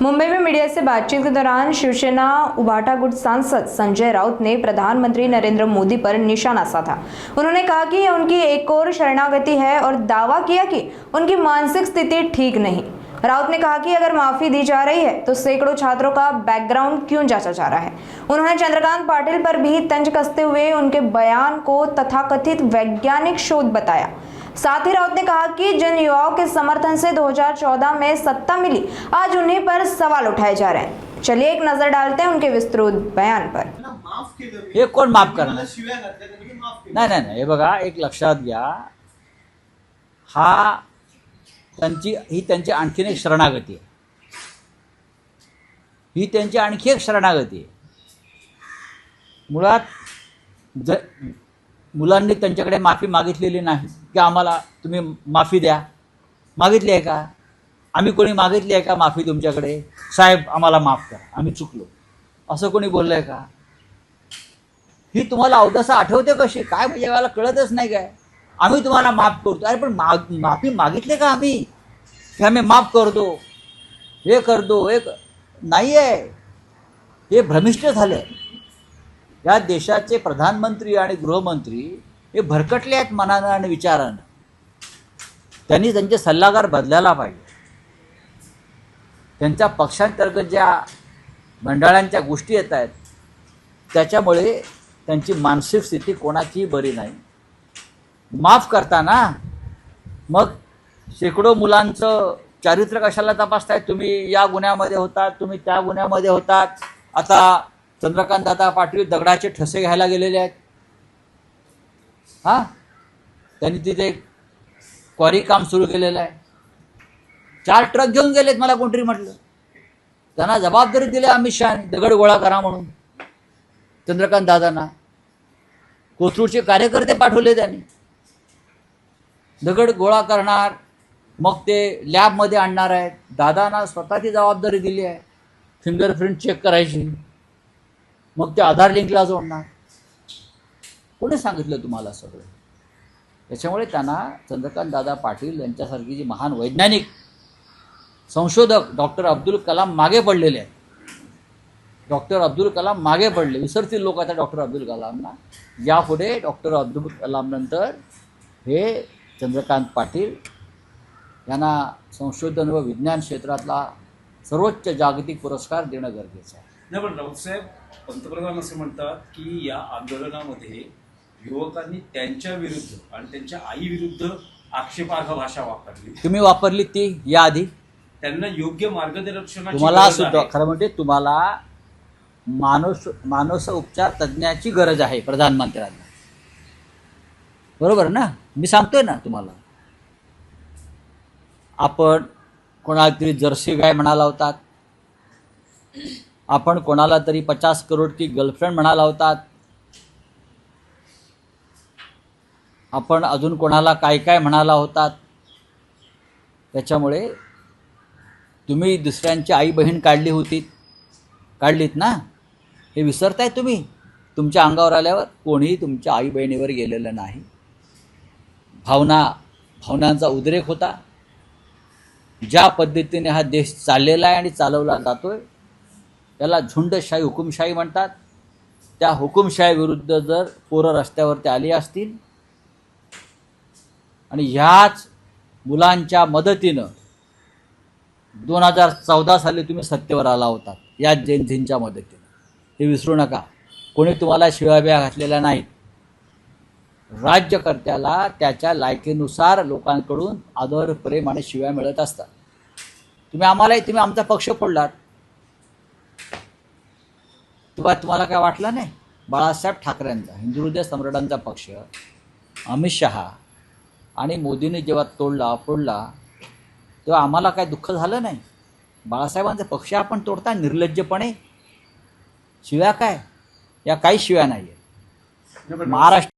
मुंबई में मीडिया से बातचीत के दौरान शिवसेना उबाटा गुट सांसद संजय राउत ने प्रधानमंत्री नरेंद्र मोदी पर निशाना साधा। उन्होंने कहा कि यह उनकी एक और शरणागति है और दावा किया कि उनकी मानसिक स्थिति ठीक नहीं। राउत ने कहा कि अगर माफी दी जा रही है तो सैकड़ों छात्रों का बैकग्राउंड क्यों जांचा जा रहा है। उन्होंने चंद्रकांत पाटिल पर भी तंज कसते हुए उनके बयान को तथाकथित वैज्ञानिक शोध बताया। साथ ही राउत ने कहा कि जिन युवाओं के समर्थन से 2014 में सत्ता मिली, आज उन्हीं पर सवाल उठाए जा रहे हैं। चलिए एक नजर डालते हैं उनके विस्तृत बयान पर। हे कोण माफ करणार? नाही नाही नाही, हे बघा, एक लक्षात घ्या, ही त्यांची आणखीन एक शरणागती आहे। ही त्यांची आणखी एक शरणागती आहे। मुळात मुलांनी त्यांच्याकडे माफी मागितलेली नाही की आम्हाला तुम्ही माफी द्या। मागितली आहे का? आम्ही कोणी मागितली आहे का माफी तुमच्याकडे? साहेब आम्हाला माफ करा, आम्ही चुकलो, असं कोणी बोललंय का? ही तुम्हाला अवदसा आठवते कशी? काय म्हणजे मला कळतच नाही काय? आम्ही तुम्हाला माफ करतो। अरे पण माफी मागितली का आम्ही की आम्ही माफ करतो, हे करतो, एक नाही आहे। हे भ्रमिष्ट झाले। या देशाचे प्रधानमंत्री आणि गृहमंत्री हे भरकटले आहेत मनानं आणि विचारानं। त्यांनी त्यांचे सल्लागार बदलायला पाहिजे। त्यांच्या पक्षांतर्गत ज्या मंडळांच्या गोष्टी येत आहेत त्याच्यामुळे त्यांची मानसिक स्थिती कोणाचीही बरी नाही। माफ करताना मग शेकडो मुलांचं चारित्र्य कशाला तपासताय? तुम्ही या गुन्ह्यामध्ये होतात, तुम्ही त्या गुन्ह्यामध्ये होतात। आता चंद्रकांत दादा पाटील दगडाचे ठसे घ्यायला गेलेले आहेत। त्यांनी तिथे क्वारी काम सुरू केलेलं आहे। 4 ट्रक घेऊन गेलेत, मला कोणतरी म्हटलं। त्यांना जबाबदारी दिली अमित शहाने, दगड गोळा करा म्हणून। चंद्रकांत दादांना कोथरूडचे कार्यकर्ते पाठवले त्यांनी। दगड गोळा करणार, मग ते लॅबमध्ये आणणार आहेत। दादांना स्वतःची जबाबदारी दिली आहे, फिंगरप्रिंट चेक करायची, मग ते आधार लिंकला जोडणार। कोणी सांगितलं तुम्हाला सगळं? त्याच्यामुळे त्यांना चंद्रकांत दादा पाटील यांच्यासारखी जी महान वैज्ञानिक संशोधक डॉक्टर अब्दुल कलाम मागे पडलेले आहेत। डॉक्टर अब्दुल कलाम मागे पडले, विसरतील लोक आता डॉक्टर अब्दुल कलामना। यापुढे डॉक्टर अब्दुल कलाम नंतर हे चंद्रकांत पाटील यांना संशोधन व विज्ञान क्षेत्रातला सर्वोच्च जागतिक पुरस्कार देणं गरजेचं आहे। नाही, पण राऊत साहेब, पंतप्रधान असे म्हणतात की या आंदोलनामध्ये युवकांनी त्यांच्या विरुद्ध आणि त्यांच्या आई विरुद्ध आक्षेपार्ह भाषा वापरली। तुम्ही वापरली ती याआधी? त्यांना योग्य मार्गदर्शनाची तुम्हाला गरज सुद्धा आहे। खरं म्हणजे तुम्हाला मानस उपचार तज्ञाची गरज आहे प्रधानमंत्र्यांना, बरोबर ना? मी सांगतोय ना तुम्हाला। आपण कोणाला तरी जर्सी गाय म्हणाला होतात, आपण कोणाला तरी 50 करोड की गर्लफ्रेंड म्हणाला होतात, आपण अजून कोणाला काय काय म्हणाला होतात। त्याच्यामुळे तुम्ही दुसऱ्यांची आई बहीण काढलीत ना, हे विसरताय तुम्ही। तुमच्या अंगावर आल्यावर कोणीही तुमच्या आई बहिणीवर गेलेलं नाही। भावनांचा उद्रेक होता। ज्या पद्धतीने हा देश चाललेला आहे आणि चालवला जातोय त्याला झुंडशाही, हुकुमशाही म्हणतात। त्या हुकुमशाही विरुद्ध जर पोरं रस्त्यावरती आली असतील आणि ह्याच मुलांच्या मदतीनं 2014 साली तुम्ही सत्तेवर आला होता, या जयंतींच्या मदतीनं, हे विसरू नका। कोणी तुम्हाला शिव्या घातलेल्या नाहीत। राज्यकर्त्याला त्याच्या लायकीनुसार लोकांकडून आदर, प्रेम आणि शिव्या मिळत असतात। तुम्ही आमचा पक्ष फोडलात, तुम्हाला काय वाटलं नाही? बाळासाहेब ठाकरेंचा, हिंदू हृदय सम्राटांचा पक्ष, अमित शहा आणि मोदींनी जेव्हा फोडला तेव्हा आम्हाला काय दुःख झालं नाही? बाळासाहेबांचा पक्ष आपण तोडता निर्लज्जपणे? शिव्या काय? या काही शिव्या नाही आहेत। महाराष्ट्र